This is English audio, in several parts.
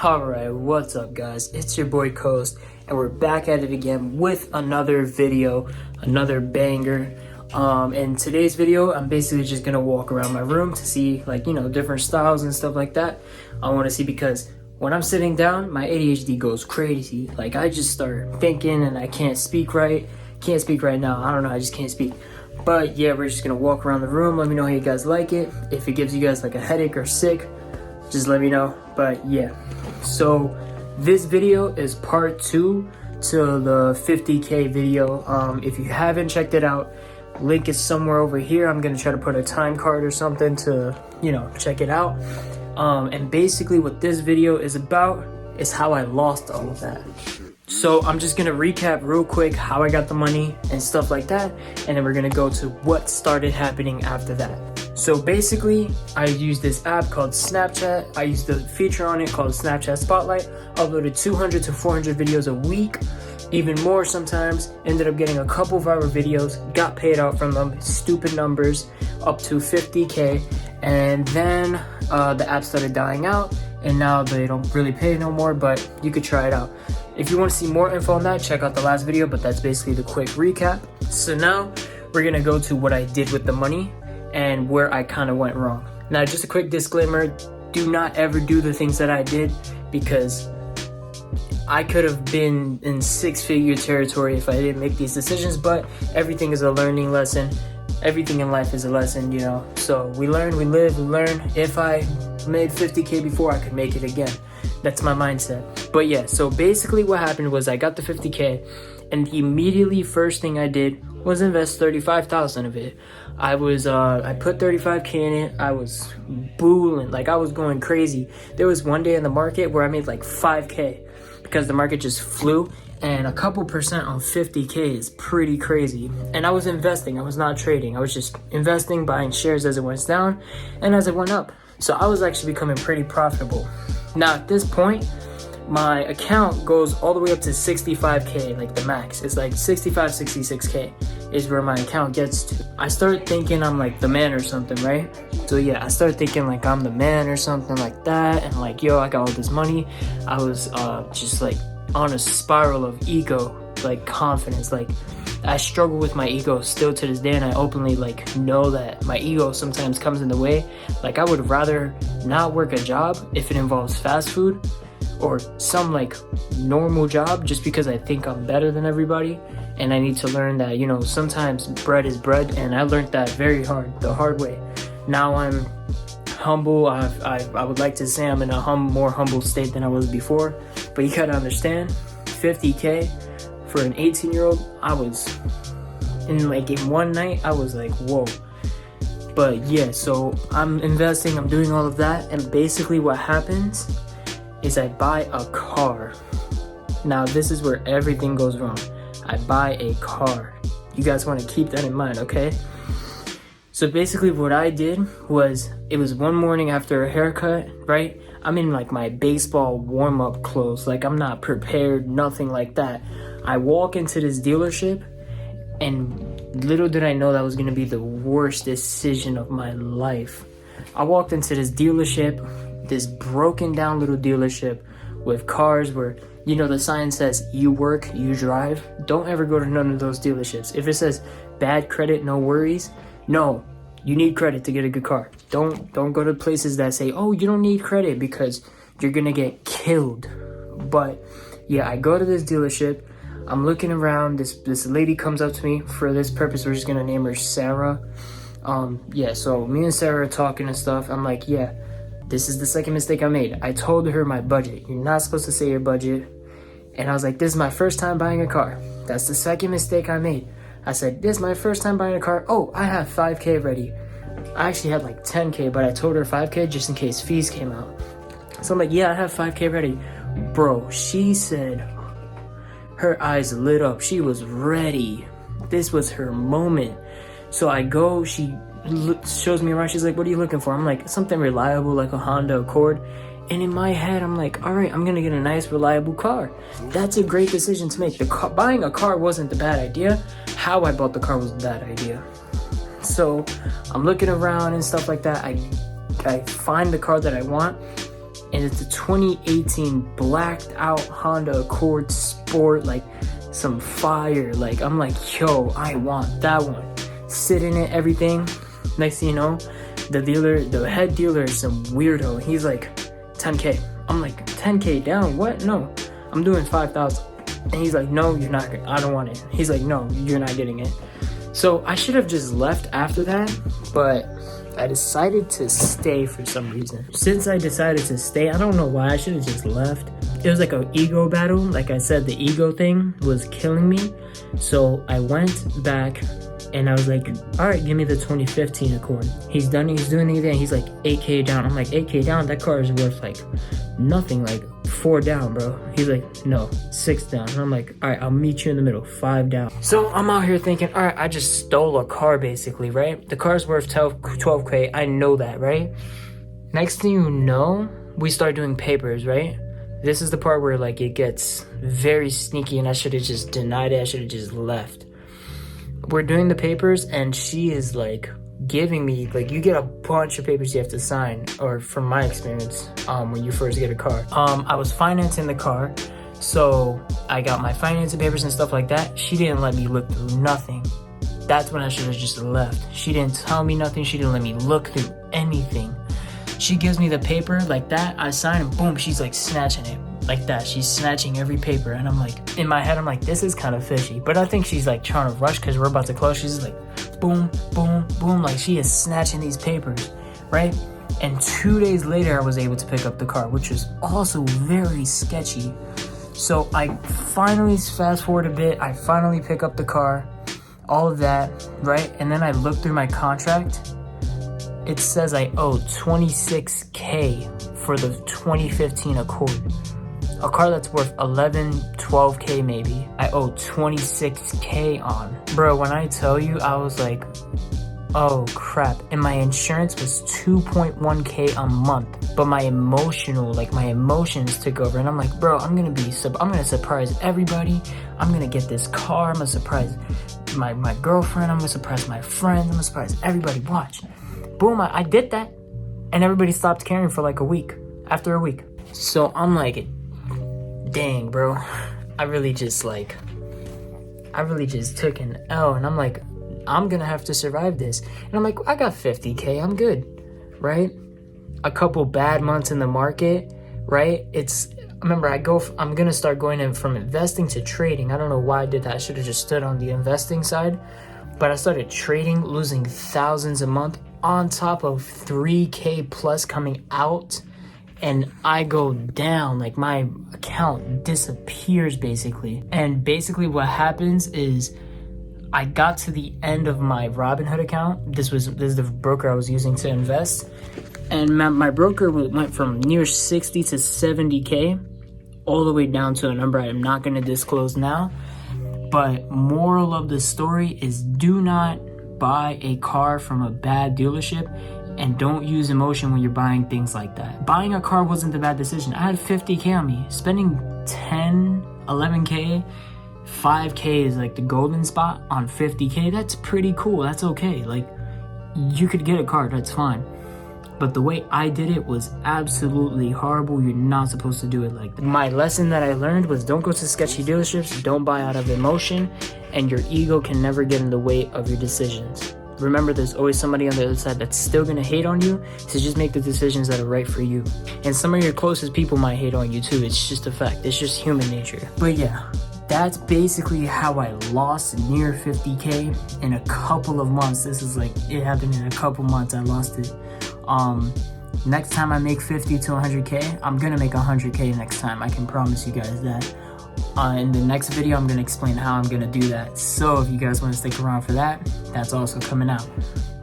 Alright, what's up guys? It's your boy Coast, and we're back at it again with another video, another banger. In today's video, I'm basically just gonna walk around my room to see different styles and stuff like that. I wanna see because when I'm sitting down, my ADHD goes crazy. Like I just start thinking and I can't speak right. Can't speak right now, I don't know, I just can't speak. But yeah, we're just gonna walk around the room, let me know how you guys like it. If it gives you guys like a headache or sick, just let me know. But yeah, so this video is part 2 to the 50K video. If you haven't checked it out, link is somewhere over here. I'm gonna try to put a time card or something to check it out. And basically what this video is about is how I lost all of that. So I'm just gonna recap real quick how I got the money and stuff like that, and then we're gonna go to what started happening after that. So basically, I used this app called Snapchat. I used the feature on it called Snapchat Spotlight. Uploaded 200 to 400 videos a week, even more sometimes. Ended up getting a couple viral videos, got paid out from them, stupid numbers, up to 50K. And then the app started dying out, and now they don't really pay no more, but you could try it out. If you want to see more info on that, check out the last video, but that's basically the quick recap. So now we're gonna go to what I did with the money and where I kind of went wrong. Now, just a quick disclaimer, do not ever do the things that I did, because I could have been in 6-figure territory if I didn't make these decisions, but everything is a learning lesson. Everything in life is a lesson, so we learn, we live, we learn. If I made 50K before, I could make it again. That's my mindset. But yeah, so basically what happened was I got the 50K, and the immediately first thing I did was invest 35,000 of it. I put 35K in it. I was booling, like I was going crazy. There was one day in the market where I made like 5K because the market just flew, and a couple percent on 50K is pretty crazy. And I was investing, I was not trading. I was just investing, buying shares as it went down and as it went up. So I was actually becoming pretty profitable. Now at this point, my account goes all the way up to 65K, like the max. It's like 65, 66K is where my account gets to. I started thinking I'm like the man or something, right? So yeah, I started thinking like I'm the man or something like that, and like, yo, I got all this money. I was just like on a spiral of ego, like confidence. Like I struggle with my ego still to this day, and I openly like know that my ego sometimes comes in the way. Like I would rather not work a job if it involves fast food or some like normal job, just because I think I'm better than everybody. And I need to learn that, sometimes bread is bread, and I learned that the hard way. Now I'm humble. I would like to say I'm in a more humble state than I was before, but you gotta understand, 50K for an 18-year-old, I was in one night, I was like, whoa. But yeah, so I'm investing, I'm doing all of that, and basically what happens is I buy a car. Now this is where everything goes wrong. I buy a car. You guys want to keep that in mind, okay? So basically what I did was, it was one morning after a haircut, right? I'm in like my baseball warm-up clothes. Like I'm not prepared, nothing like that. I walk into this dealership, and little did I know that was going to be the worst decision of my life. I walked into this dealership, this broken down little dealership with cars where, the sign says you work, you drive. Don't ever go to none of those dealerships. If it says bad credit, no worries, no, you need credit to get a good car. Don't go to places that say, oh, you don't need credit, because you're gonna get killed. But yeah, I go to this dealership, I'm looking around, this lady comes up to me. For this purpose, we're just gonna name her Sarah. Yeah, so me and Sarah are talking and stuff. I'm like, yeah, this is the second mistake I made. I told her my budget. You're not supposed to say your budget. And I was like, this is my first time buying a car. That's the second mistake I made. I said, this is my first time buying a car. Oh, I have 5K ready. I actually had like 10K, but I told her 5K just in case fees came out. So I'm like, yeah, I have 5K ready. Bro, she said, her eyes lit up. She was ready. This was her moment. So I go, she shows me around. She's like, what are you looking for? I'm like, something reliable, like a Honda Accord. And in my head, I'm like, all right, I'm gonna get a nice, reliable car. That's a great decision to make. Buying a car wasn't the bad idea. How I bought the car was the bad idea. So I'm looking around and stuff like that. I find the car that I want. and it's a 2018 blacked out Honda Accord Sport, like some fire. Like, I'm like, yo, I want that one. Sit in it, everything. Next thing you know, the head dealer is some weirdo. He's like, 10K. I'm like, 10K down? What? No, I'm doing 5,000. And he's like, no, you're not. I don't want it. He's like, no, you're not getting it. So I should have just left after that, but I decided to stay for some reason. Since I decided to stay, I don't know why, I should have just left. It was like an ego battle. Like I said, the ego thing was killing me. So I went back and I was like, all right, give me the 2015 Accord. He's doing it again. He's like 8K down. I'm like, 8K down? That car is worth like nothing, like 4 down, bro. He's like, no, 6 down. And I'm like, all right, I'll meet you in the middle, 5 down. So I'm out here thinking, all right, I just stole a car basically, right? The car's worth 12K. I know that, right? Next thing you know, we start doing papers, right? This is the part where like it gets very sneaky and I should have just denied it. I should have just left. We're doing the papers and she is like giving me, like, you get a bunch of papers you have to sign, or from my experience, when you first get a car. I was financing the car, so I got my financing papers and stuff like that. She didn't let me look through nothing. That's when I should have just left. She didn't tell me nothing. She didn't let me look through anything. She gives me the paper like that. I sign and boom, she's like snatching it like that. She's snatching every paper. And I'm like, in my head, I'm like, this is kind of fishy. But I think she's like trying to rush because we're about to close. She's like, boom, boom, boom. Like she is snatching these papers, right? And 2 days later, I was able to pick up the car, which was also very sketchy. So I finally, fast forward a bit, I finally pick up the car, all of that, right? And then I look through my contract. It says I owe 26K for the 2015 Accord. A car that's worth 11, 12K maybe, I owe 26K on. Bro, when I tell you, I was like, oh crap. And my insurance was 2.1K a month. But my emotions took over. And I'm like, bro, I'm gonna surprise everybody. I'm gonna get this car. I'm gonna surprise my girlfriend. I'm gonna surprise my friends. I'm gonna surprise everybody. Watch. Boom, I did that. And everybody stopped caring for like a week. After a week. So I'm like, dang, bro. I really just took an L. And I'm like, I'm gonna have to survive this. And I'm like, I got 50K, I'm good, right? A couple bad months in the market, right? I'm gonna start going in from investing to trading. I don't know why I did that. I should have just stood on the investing side. But I started trading, losing thousands a month on top of 3K plus coming out. And I go down, like my account disappears basically. And basically what happens is I got to the end of my Robinhood account. This is the broker I was using to invest. And my broker went from near 60 to 70K, all the way down to a number I am not gonna disclose now. But moral of the story is, do not buy a car from a bad dealership, and don't use emotion when you're buying things like that. Buying a car wasn't the bad decision. I had 50K on me. Spending 10, 11K, 5K is like the golden spot on 50K. That's pretty cool. That's okay. Like, you could get a car, that's fine. But the way I did it was absolutely horrible. You're not supposed to do it like that. My lesson that I learned was, don't go to sketchy dealerships, don't buy out of emotion, and your ego can never get in the way of your decisions. Remember, there's always somebody on the other side that's still gonna hate on you, so just make the decisions that are right for you. And some of your closest people might hate on you too. It's just a fact. It's just human nature. But yeah, that's basically how I lost near 50K in a couple of months. This is like, it happened in a couple months. I lost it. Next time I make 50 to 100K, I'm gonna make 100K next time. I can promise you guys that. In the next video, I'm gonna explain how I'm gonna do that. So if you guys wanna stick around for that, that's also coming out.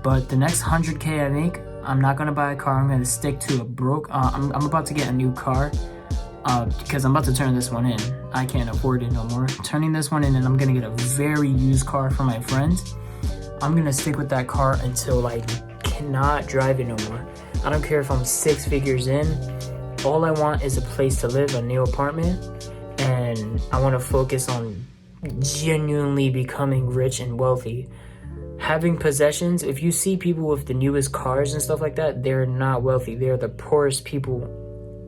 But the next 100K I make, I'm not gonna buy a car. I'm gonna stick to a I'm about to get a new car because I'm about to turn this one in. I can't afford it no more. Turning this one in, and I'm gonna get a very used car for my friends. I'm gonna stick with that car until I cannot drive it no more. I don't care if I'm 6 figures in. All I want is a place to live, a new apartment, and I want to focus on genuinely becoming rich and wealthy. Having possessions, if you see people with the newest cars and stuff like that, they're not wealthy. They're the poorest people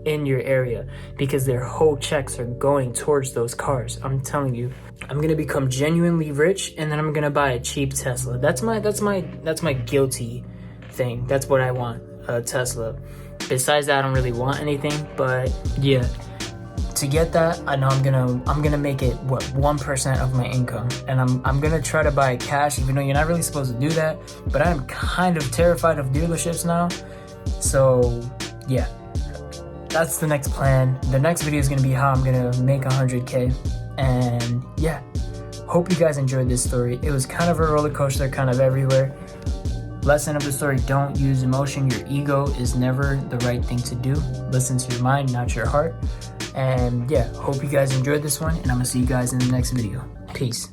in your area because their whole checks are going towards those cars. I'm telling you, I'm gonna become genuinely rich, and then I'm gonna buy a cheap Tesla. That's my guilty thing. That's what I want, a Tesla. Besides that, I don't really want anything, but yeah. To get that, I know I'm gonna make it 1% of my income, and I'm gonna try to buy it cash, even though you're not really supposed to do that. But I'm kind of terrified of dealerships now, so yeah, that's the next plan. The next video is gonna be how I'm gonna make 100K, and yeah, hope you guys enjoyed this story. It was kind of a roller coaster, kind of everywhere. Lesson of the story: don't use emotion. Your ego is never the right thing to do. Listen to your mind, not your heart. And yeah, hope you guys enjoyed this one, and I'm gonna see you guys in the next video. Peace.